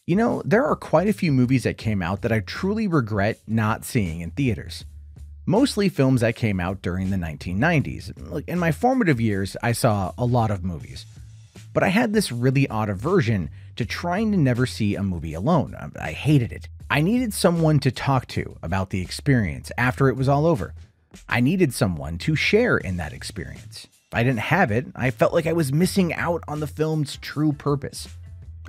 You know, there are quite a few movies that came out that I truly regret not seeing in theaters. Mostly films that came out during the 1990s. Like, in my formative years, I saw a lot of movies. But I had this really odd aversion to trying to never see a movie alone. I hated it. I needed someone to talk to about the experience after it was all over. I needed someone to share in that experience. If I didn't have it, I felt like I was missing out on the film's true purpose.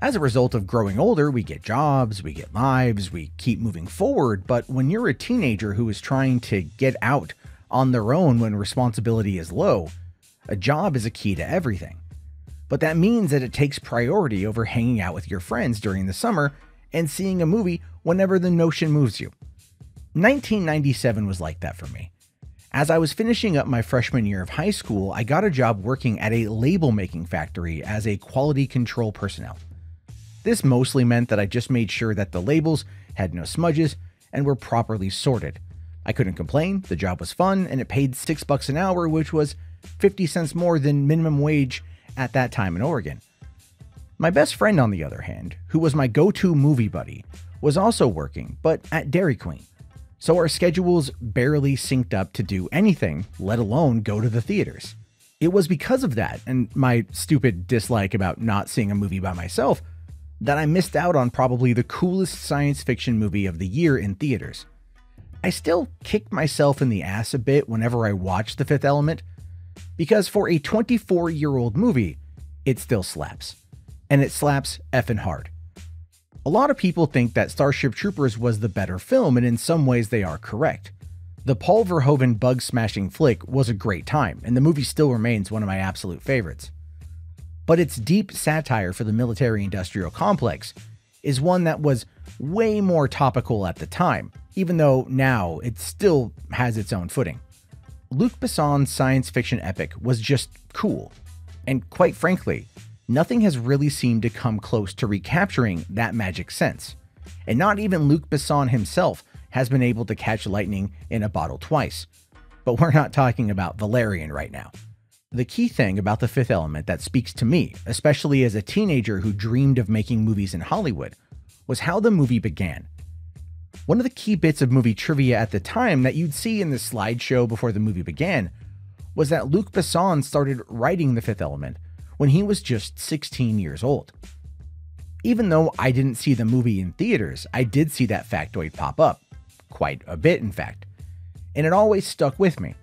As a result of growing older, we get jobs, we get lives, we keep moving forward, but when you're a teenager who is trying to get out on their own when responsibility is low, a job is a key to everything. But that means that it takes priority over hanging out with your friends during the summer and seeing a movie whenever the notion moves you. 1997 was like that for me. As I was finishing up my freshman year of high school, I got a job working at a label making factory as a quality control personnel. This mostly meant that I just made sure that the labels had no smudges and were properly sorted. I couldn't complain, the job was fun, and it paid $6 an hour, which was 50 cents more than minimum wage at that time in Oregon. My best friend, on the other hand, who was my go-to movie buddy, was also working, but at Dairy Queen. So our schedules barely synced up to do anything, let alone go to the theaters. It was because of that, and my stupid dislike about not seeing a movie by myself, that I missed out on probably the coolest science fiction movie of the year in theaters. I still kicked myself in the ass a bit whenever I watched The Fifth Element, because for a 24-year-old movie, it still slaps. And it slaps effing hard. A lot of people think that Starship Troopers was the better film, and in some ways they are correct. The Paul Verhoeven bug-smashing flick was a great time, and the movie still remains one of my absolute favorites. But its deep satire for the military-industrial complex is one that was way more topical at the time, even though now it still has its own footing. Luc Besson's science fiction epic was just cool, and quite frankly, nothing has really seemed to come close to recapturing that magic sense, and not even Luc Besson himself has been able to catch lightning in a bottle twice. But we're not talking about Valerian right now. The key thing about The Fifth Element that speaks to me, especially as a teenager who dreamed of making movies in Hollywood, was how the movie began. One of the key bits of movie trivia at the time that you'd see in the slideshow before the movie began was that Luc Besson started writing The Fifth Element when he was just 16 years old. Even though I didn't see the movie in theaters, I did see that factoid pop up. Quite a bit, in fact. And it always stuck with me.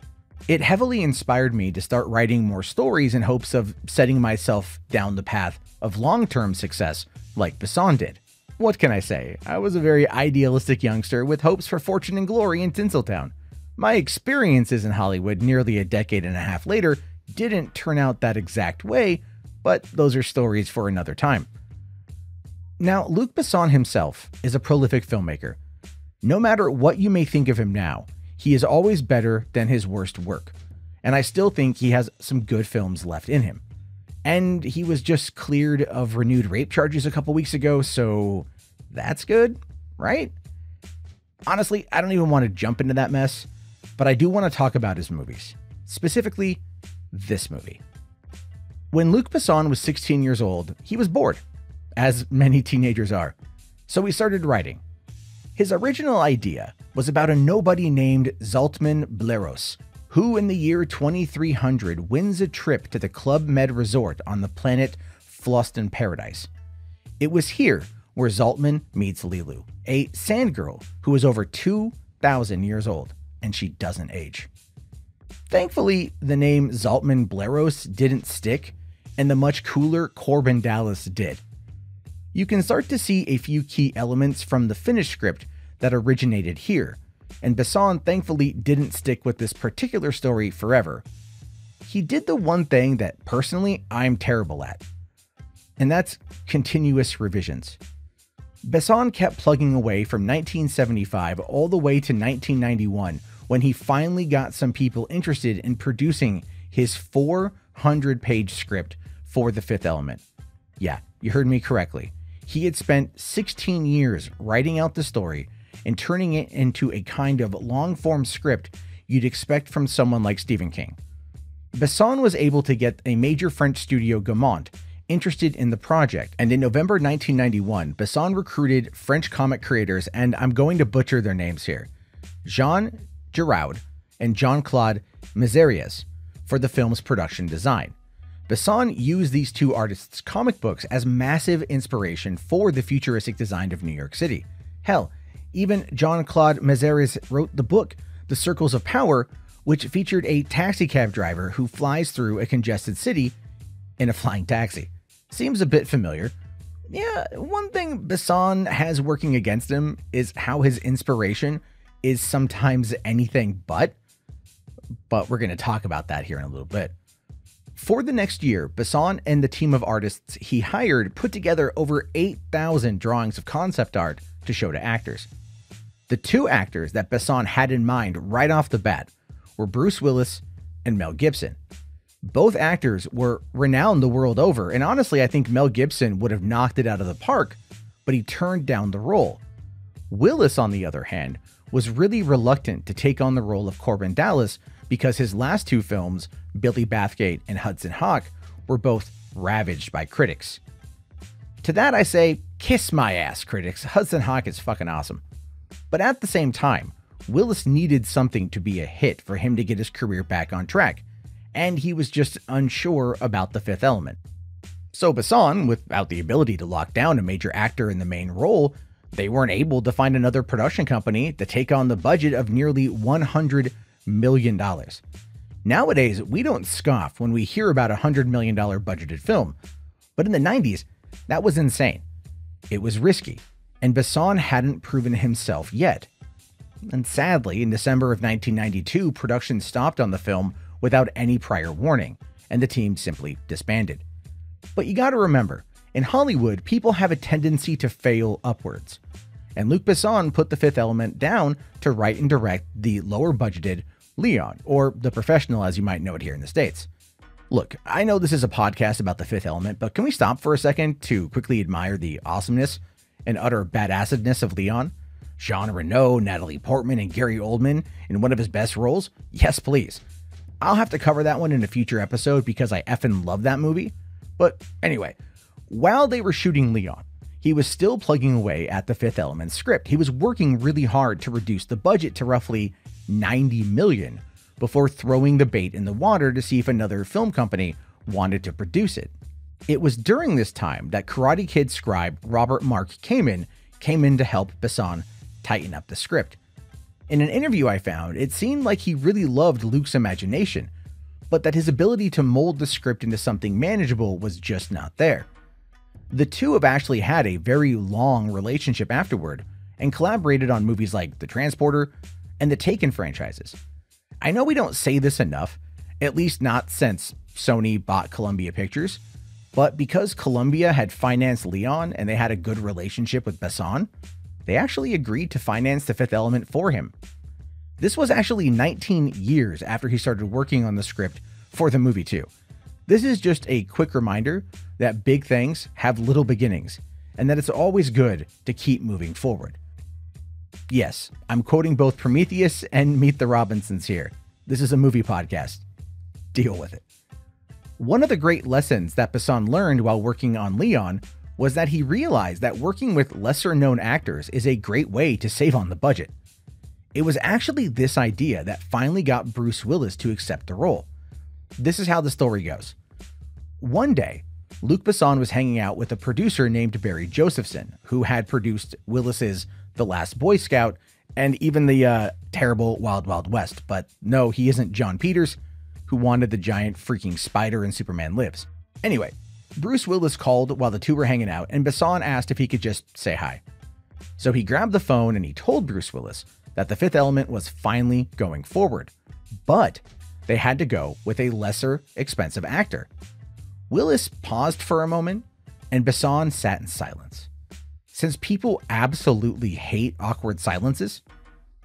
It heavily inspired me to start writing more stories in hopes of setting myself down the path of long-term success like Besson did. What can I say? I was a very idealistic youngster with hopes for fortune and glory in Tinseltown. My experiences in Hollywood nearly a decade and a half later didn't turn out that exact way, but those are stories for another time. Now, Luc Besson himself is a prolific filmmaker. No matter what you may think of him now, he is always better than his worst work, and I still think he has some good films left in him. And he was just cleared of renewed rape charges a couple weeks ago, so that's good, right? Honestly, I don't even want to jump into that mess, but I do want to talk about his movies, specifically this movie. When Luc Besson was 16 years old, he was bored, as many teenagers are, so he started writing. His original idea was about a nobody named Zaltman Bleros, who in the year 2300 wins a trip to the Club Med resort on the planet Fhloston Paradise. It was here where Zaltman meets Lilu, a sand girl who is over 2,000 years old, and she doesn't age. Thankfully, the name Zaltman Bleros didn't stick, and the much cooler Corbin Dallas did. You can start to see a few key elements from the finished script that originated here, and Besson thankfully didn't stick with this particular story forever. He did the one thing that personally I'm terrible at, and that's continuous revisions. Besson kept plugging away from 1975 all the way to 1991 when he finally got some people interested in producing his 400-page script for The Fifth Element. Yeah, you heard me correctly. He had spent 16 years writing out the story and turning it into a kind of long-form script you'd expect from someone like Stephen King. Besson was able to get a major French studio, Gaumont, interested in the project, and in November 1991, Besson recruited French comic creators, and I'm going to butcher their names here, Jean Giraud and Jean-Claude Mézariès, for the film's production design. Besson used these two artists' comic books as massive inspiration for the futuristic design of New York City. Hell, even Jean-Claude Mézariès wrote the book, The Circles of Power, which featured a taxicab driver who flies through a congested city in a flying taxi. Seems a bit familiar. Yeah, one thing Besson has working against him is how his inspiration is sometimes anything but we're going to talk about that here in a little bit. For the next year, Besson and the team of artists he hired put together over 8,000 drawings of concept art to show to actors. The two actors that Besson had in mind right off the bat were Bruce Willis and Mel Gibson. Both actors were renowned the world over, and honestly, I think Mel Gibson would have knocked it out of the park, but he turned down the role. Willis, on the other hand, was really reluctant to take on the role of Corbin Dallas because his last two films, Billy Bathgate and Hudson Hawk, were both ravaged by critics. To that I say, kiss my ass, critics. Hudson Hawk is fucking awesome. But at the same time, Willis needed something to be a hit for him to get his career back on track, and he was just unsure about The Fifth Element. So Besson, without the ability to lock down a major actor in the main role, they weren't able to find another production company to take on the budget of nearly $100 million. Nowadays, we don't scoff when we hear about a $100 million budgeted film, but in the 90s, that was insane. It was risky, and Besson hadn't proven himself yet. And sadly, in December of 1992, production stopped on the film without any prior warning, and the team simply disbanded. But you gotta remember, in Hollywood, people have a tendency to fail upwards. And Luc Besson put The Fifth Element down to write and direct the lower budgeted Leon, or The Professional as you might know it here in the States. Look, I know this is a podcast about The Fifth Element, but can we stop for a second to quickly admire the awesomeness and utter badassedness of Leon? Jean Reno, Natalie Portman, and Gary Oldman in one of his best roles? Yes, please. I'll have to cover that one in a future episode because I effing love that movie. But anyway, while they were shooting Leon, he was still plugging away at The Fifth Element script. He was working really hard to reduce the budget to roughly $90 million before throwing the bait in the water to see if another film company wanted to produce it. It was during this time that Karate Kid scribe Robert Mark Kamen came in to help Besson tighten up the script. In an interview I found, it seemed like he really loved Luc's imagination, but that his ability to mold the script into something manageable was just not there. The two have actually had a very long relationship afterward and collaborated on movies like The Transporter and the Taken franchises. I know we don't say this enough, at least not since Sony bought Columbia Pictures, but because Columbia had financed Leon and they had a good relationship with Besson, they actually agreed to finance The Fifth Element for him. This was actually 19 years after he started working on the script for the movie too. This is just a quick reminder that big things have little beginnings, and that it's always good to keep moving forward. Yes, I'm quoting both Prometheus and Meet the Robinsons here. This is a movie podcast. Deal with it. One of the great lessons that Besson learned while working on Leon was that he realized that working with lesser-known actors is a great way to save on the budget. It was actually this idea that finally got Bruce Willis to accept the role. This is how the story goes. One day, Luc Besson was hanging out with a producer named Barry Josephson, who had produced Willis's The Last Boy Scout and even the terrible Wild Wild West. But no, he isn't John Peters, who wanted the giant freaking spider in Superman Lives. Anyway, Bruce Willis called while the two were hanging out, and Besson asked if he could just say hi. So he grabbed the phone and he told Bruce Willis that The Fifth Element was finally going forward, but they had to go with a lesser expensive actor. Willis paused for a moment, and Besson sat in silence. Since people absolutely hate awkward silences,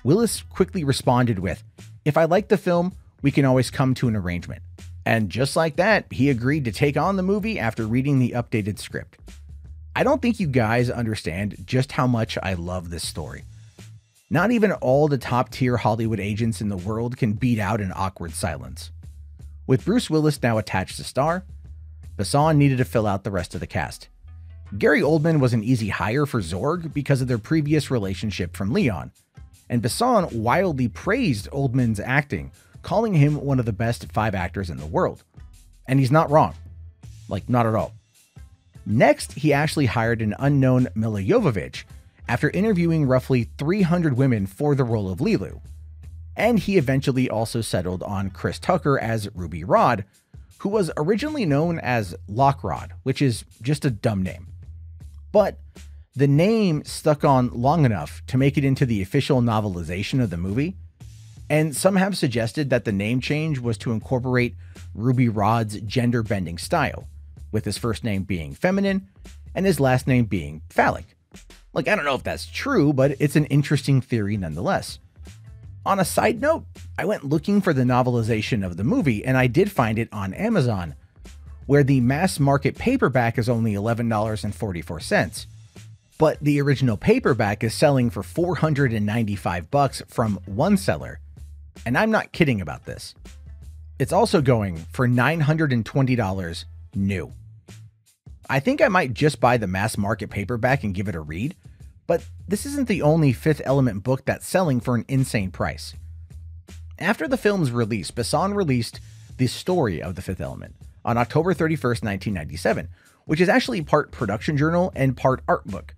Willis quickly responded with, "If I like the film, we can always come to an arrangement." And just like that, he agreed to take on the movie after reading the updated script. I don't think you guys understand just how much I love this story. Not even all the top tier Hollywood agents in the world can beat out an awkward silence. With Bruce Willis now attached to star, Besson needed to fill out the rest of the cast. Gary Oldman was an easy hire for Zorg because of their previous relationship from Leon, and Besson wildly praised Oldman's acting, calling him one of the best 5 actors in the world. And he's not wrong. Like, not at all. Next, he actually hired an unknown Milla Jovovich after interviewing roughly 300 women for the role of Leeloo. And he eventually also settled on Chris Tucker as Ruby Rhod, who was originally known as Lockrod, which is just a dumb name. But the name stuck on long enough to make it into the official novelization of the movie, and some have suggested that the name change was to incorporate Ruby Rhod's gender-bending style, with his first name being feminine and his last name being phallic. Like, I don't know if that's true, but it's an interesting theory nonetheless. On a side note, I went looking for the novelization of the movie, and I did find it on Amazon, where the mass market paperback is only $11.44, but the original paperback is selling for $495 from one seller, and I'm not kidding about this. It's also going for $920 new. I think I might just buy the mass market paperback and give it a read, but this isn't the only Fifth Element book that's selling for an insane price. After the film's release, Besson released The Story of the Fifth Element on October 31st, 1997, which is actually part production journal and part art book.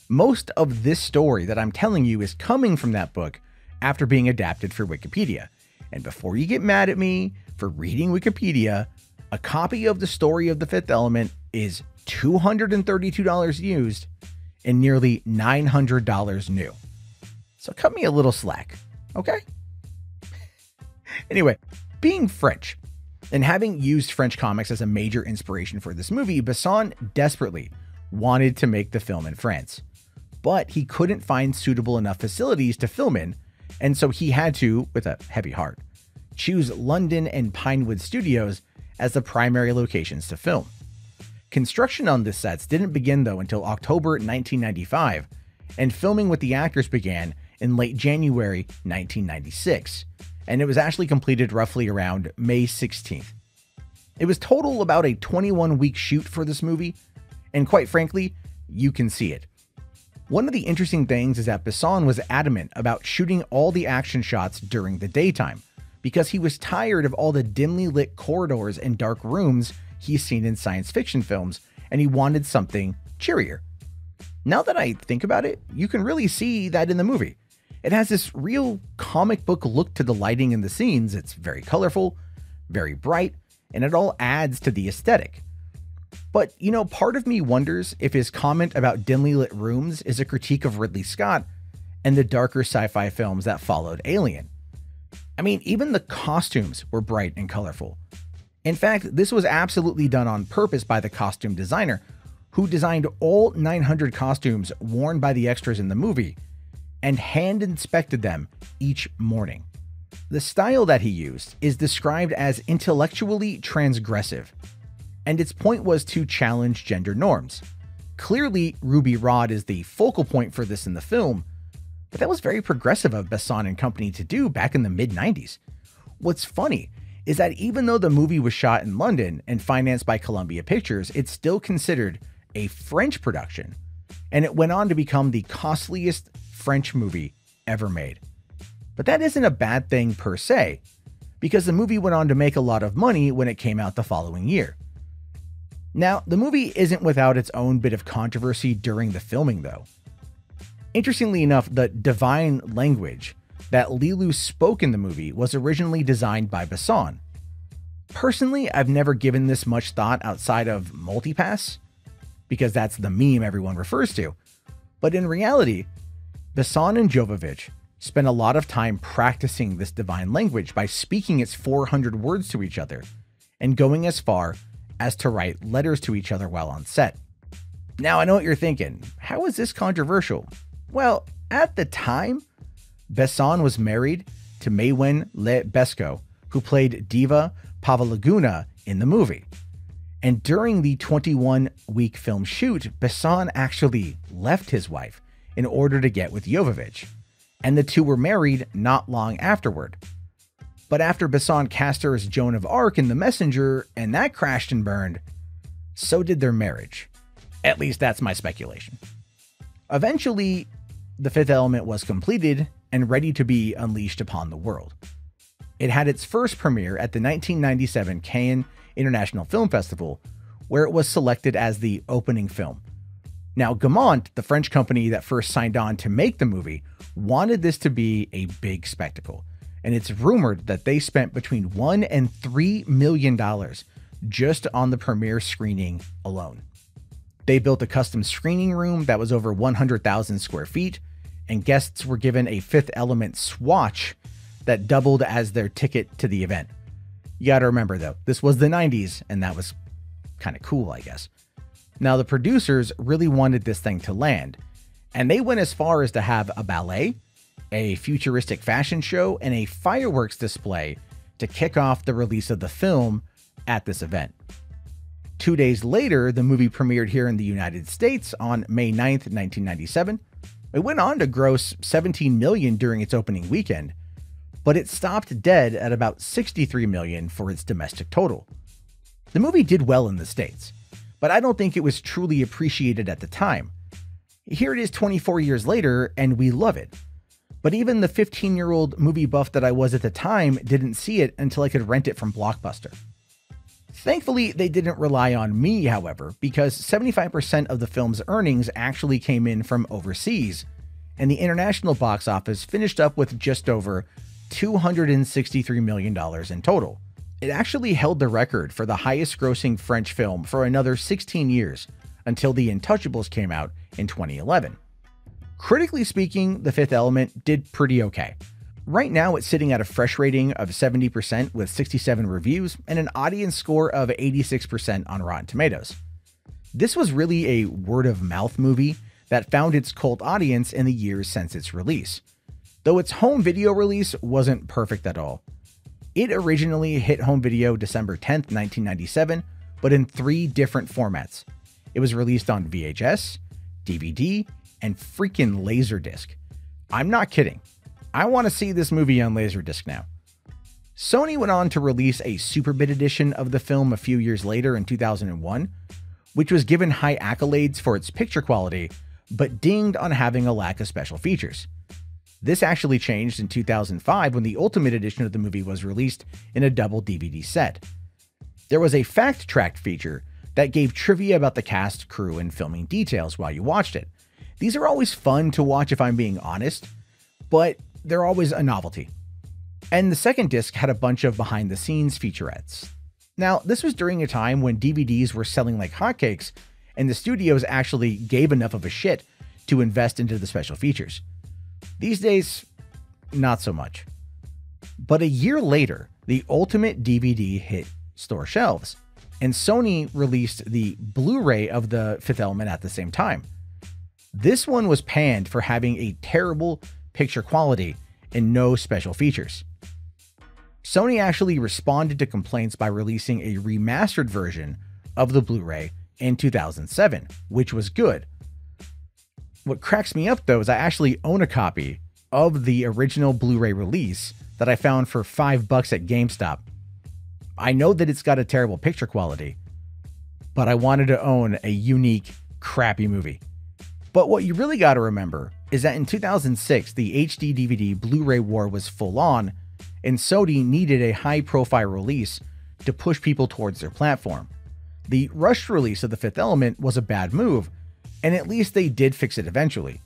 Most of this story that I'm telling you is coming from that book after being adapted for Wikipedia. And before you get mad at me for reading Wikipedia, a copy of The Story of the Fifth Element is $232 used and nearly $900 new. So cut me a little slack, okay? Anyway, being French and having used French comics as a major inspiration for this movie, Besson desperately wanted to make the film in France, but he couldn't find suitable enough facilities to film in, and so he had to, with a heavy heart, choose London and Pinewood Studios as the primary locations to film. Construction on the sets didn't begin though until October 1995, and filming with the actors began in late January 1996, and it was actually completed roughly around May 16th. It was total about a 21-week shoot for this movie, and quite frankly, you can see it. One of the interesting things is that Besson was adamant about shooting all the action shots during the daytime, because he was tired of all the dimly lit corridors and dark rooms he's seen in science fiction films, and he wanted something cheerier. Now that I think about it, you can really see that in the movie. It has this real comic book look to the lighting in the scenes. It's very colorful, very bright, and it all adds to the aesthetic. But, you know, part of me wonders if his comment about dimly lit rooms is a critique of Ridley Scott and the darker sci-fi films that followed Alien. I mean, even the costumes were bright and colorful. In fact, this was absolutely done on purpose by the costume designer, who designed all 900 costumes worn by the extras in the movie and hand-inspected them each morning. The style that he used is described as intellectually transgressive, and its point was to challenge gender norms. Clearly, Ruby Rhod is the focal point for this in the film, but that was very progressive of Besson and company to do back in the mid-90s. What's funny is that even though the movie was shot in London and financed by Columbia Pictures, it's still considered a French production, and it went on to become the costliest French movie ever made. But that isn't a bad thing per se, because the movie went on to make a lot of money when it came out the following year. Now, the movie isn't without its own bit of controversy during the filming though. Interestingly enough, the divine language that Leeloo spoke in the movie was originally designed by Besson. Personally, I've never given this much thought outside of Multipass, because that's the meme everyone refers to. But in reality, Besson and Jovovich spent a lot of time practicing this divine language by speaking its 400 words to each other and going as far as to write letters to each other while on set. Now, I know what you're thinking. How is this controversial? Well, at the time, Besson was married to Maïwenn Le Besco, who played Diva Pavalaguna in the movie. And during the 21-week film shoot, Besson actually left his wife in order to get with Jovovich, and the two were married not long afterward. But after Besson cast her as Joan of Arc in The Messenger, and that crashed and burned, So did their marriage. At least that's my speculation. Eventually, The Fifth Element was completed and ready to be unleashed upon the world. It had its first premiere at the 1997 Cannes International Film Festival, where it was selected as the opening film. Now, Gaumont, the French company that first signed on to make the movie, wanted this to be a big spectacle, and it's rumored that they spent between $1 and $3 million just on the premiere screening alone. They built a custom screening room that was over 100,000 square feet, and guests were given a Fifth Element swatch that doubled as their ticket to the event. You gotta remember though, this was the 90s, and that was kind of cool, I guess. Now, the producers really wanted this thing to land, and they went as far as to have a ballet, a futuristic fashion show, and a fireworks display to kick off the release of the film at this event. 2 days later, the movie premiered here in the United States on May 9th, 1997. It went on to gross $17 million during its opening weekend, but it stopped dead at about $63 million for its domestic total. The movie did well in the States, but I don't think it was truly appreciated at the time. Here it is 24 years later, and we love it. But even the 15-year-old movie buff that I was at the time didn't see it until I could rent it from Blockbuster. Thankfully, they didn't rely on me, however, because 75% of the film's earnings actually came in from overseas, and the international box office finished up with just over $263 million in total. It actually held the record for the highest grossing French film for another 16 years, until The Untouchables came out in 2011. Critically speaking, The Fifth Element did pretty okay. Right now, it's sitting at a fresh rating of 70% with 67 reviews and an audience score of 86% on Rotten Tomatoes. This was really a word-of-mouth movie that found its cult audience in the years since its release, though its home video release wasn't perfect at all. It originally hit home video December 10th, 1997, but in 3 different formats. It was released on VHS, DVD, and freaking Laserdisc. I'm not kidding. I want to see this movie on Laserdisc now. Sony went on to release a Superbit edition of the film a few years later in 2001, which was given high accolades for its picture quality, but dinged on having a lack of special features. This actually changed in 2005 when the Ultimate edition of the movie was released in a double DVD set. There was a fact track feature that gave trivia about the cast, crew, and filming details while you watched it. These are always fun to watch if I'm being honest, but they're always a novelty. And the second disc had a bunch of behind-the-scenes featurettes. Now, this was during a time when DVDs were selling like hotcakes, and the studios actually gave enough of a shit to invest into the special features. These days, not so much. But a year later, the Ultimate DVD hit store shelves, and Sony released the Blu-ray of The Fifth Element at the same time. This one was panned for having a terrible picture quality and no special features. Sony actually responded to complaints by releasing a remastered version of the Blu-ray in 2007, which was good. What cracks me up though is I actually own a copy of the original Blu-ray release that I found for $5 at GameStop. I know that it's got a terrible picture quality, but I wanted to own a unique, crappy movie. But what you really got to remember is that in 2006, the HD DVD Blu-ray war was full on, and Sony needed a high-profile release to push people towards their platform. The rushed release of The Fifth Element was a bad move, and at least they did fix it eventually,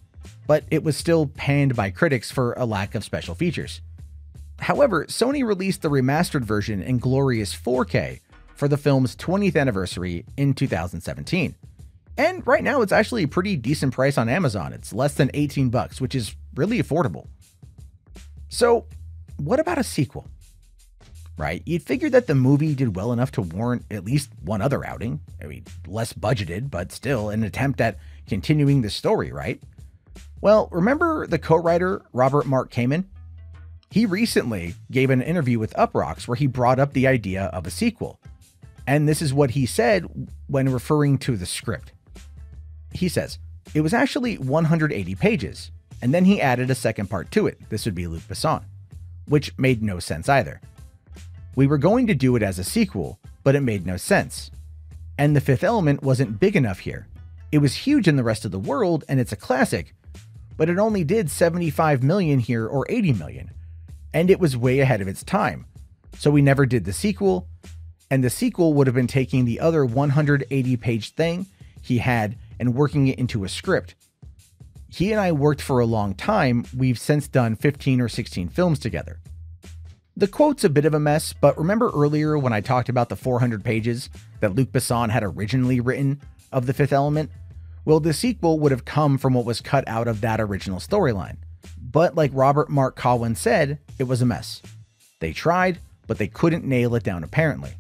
but it was still panned by critics for a lack of special features. However, Sony released the remastered version in glorious 4K for the film's 20th anniversary in 2017. And right now, it's actually a pretty decent price on Amazon. It's less than $18, which is really affordable. So, what about a sequel? Right? You'd figure that the movie did well enough to warrant at least one other outing. I mean, less budgeted, but still an attempt at continuing the story, right? Well, remember the co-writer Robert Mark Kamen? He recently gave an interview with Uproxx where he brought up the idea of a sequel. And this is what he said when referring to the script. He says, "It was actually 180 pages, and then he added a second part to it. This would be Luc Besson, which made no sense either. We were going to do it as a sequel, but it made no sense. And The Fifth Element wasn't big enough here. It was huge in the rest of the world and it's a classic, but it only did 75 million here or 80 million. And it was way ahead of its time. So we never did the sequel, and the sequel would have been taking the other 180-page thing he had and working it into a script. He and I worked for a long time. We've since done 15 or 16 films together. The quote's a bit of a mess, but remember earlier when I talked about the 400 pages that Luc Besson had originally written of The Fifth Element? Well, the sequel would have come from what was cut out of that original storyline. But like Robert Mark Collins said, it was a mess. They tried, but they couldn't nail it down apparently.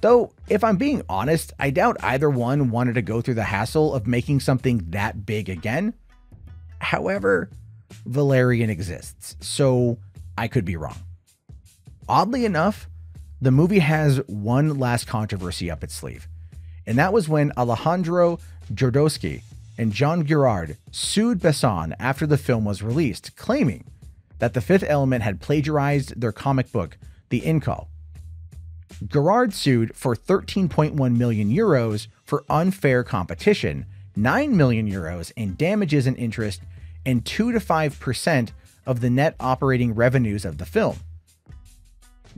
Though, if I'm being honest, I doubt either one wanted to go through the hassle of making something that big again. However, Valerian exists, so I could be wrong. Oddly enough, the movie has one last controversy up its sleeve, and that was when Alejandro Jodorowsky and Jean Girard sued Besson after the film was released, claiming that The Fifth Element had plagiarized their comic book, The Incal. Girard sued for 13.1 million euros for unfair competition, 9 million euros in damages and interest, and 2 to 5% of the net operating revenues of the film.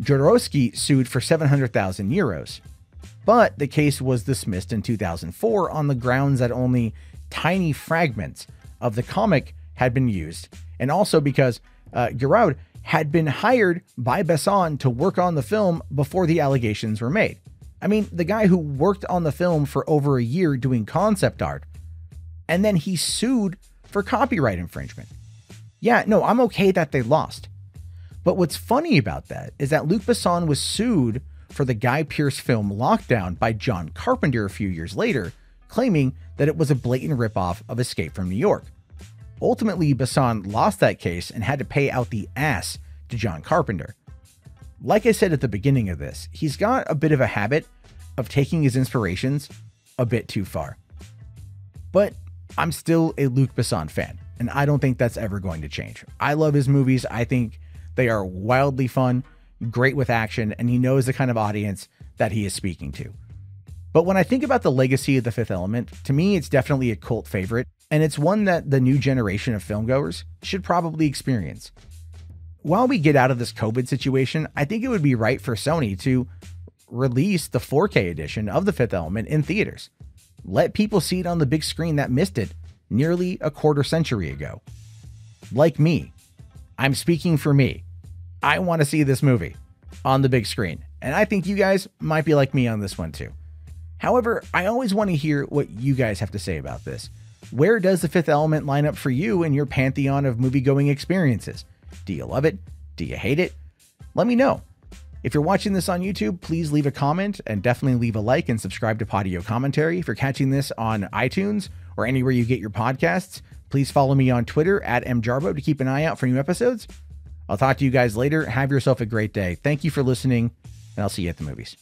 Jodorowsky sued for 700,000 euros, but the case was dismissed in 2004 on the grounds that only tiny fragments of the comic had been used, and also because Girard had been hired by Besson to work on the film before the allegations were made. I mean, the guy who worked on the film for over a year doing concept art, and then he sued for copyright infringement. Yeah, no, I'm okay that they lost. But what's funny about that is that Luc Besson was sued for the Guy Pearce film Lockdown by John Carpenter a few years later, claiming that it was a blatant ripoff of Escape from New York. Ultimately, Besson lost that case and had to pay out the ass to John Carpenter. Like I said at the beginning of this, he's got a bit of a habit of taking his inspirations a bit too far. But I'm still a Luc Besson fan, and I don't think that's ever going to change. I love his movies. I think they are wildly fun, great with action, and he knows the kind of audience that he is speaking to. But when I think about the legacy of The Fifth Element, to me, it's definitely a cult favorite, and it's one that the new generation of filmgoers should probably experience. While we get out of this COVID situation, I think it would be right for Sony to release the 4K edition of The Fifth Element in theaters. Let people see it on the big screen that missed it nearly a quarter century ago. Like me. I'm speaking for me. I want to see this movie on the big screen, and I think you guys might be like me on this one too. However, I always want to hear what you guys have to say about this. Where does The Fifth Element line up for you in your pantheon of movie-going experiences? Do you love it? Do you hate it? Let me know. If you're watching this on YouTube, please leave a comment and definitely leave a like and subscribe to Podio Commentary. If you're catching this on iTunes or anywhere you get your podcasts, please follow me on Twitter at mjarbo to keep an eye out for new episodes. I'll talk to you guys later. Have yourself a great day. Thank you for listening, and I'll see you at the movies.